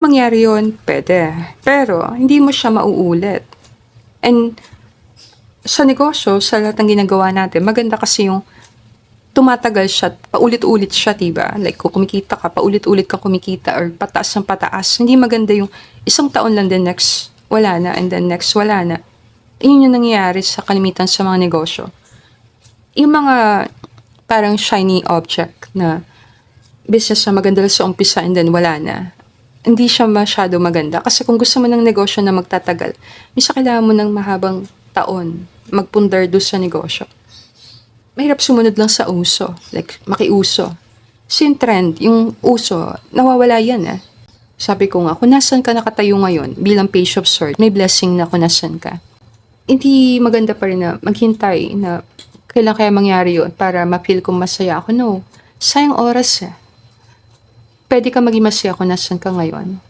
Mangyari yun, pwede. Pero, hindi mo siya mauulit. And, sa negosyo, sa lahat ng ginagawa natin, maganda kasi yung tumatagal siya, paulit-ulit siya, diba? Like, kung kumikita ka, paulit-ulit ka kumikita, or pataas ng pataas. Hindi maganda yung isang taon lang, then next, wala na, and then next, wala na. Yun yung nangyayari sa kalimitan sa mga negosyo. Yung mga parang shiny object na business na maganda lang sa umpisa and then wala na, hindi siya masyado maganda. Kasi kung gusto mo ng negosyo na magtatagal, minsan kailangan mo ng mahabang taon magpundar doon sa negosyo. Mahirap sumunod lang sa uso, like makiuso. Kasi yung trend, yung uso, nawawala yan eh. Sabi ko nga, kung nasan ka nakatayo ngayon bilang page of sword, may blessing na kung nasan ka. Hindi maganda pa rin na maghintay na kailan kaya mangyari yun para ma-feel kong masaya ako. No, sayang oras eh. Pwede ka maging masaya kung nasan ka ngayon.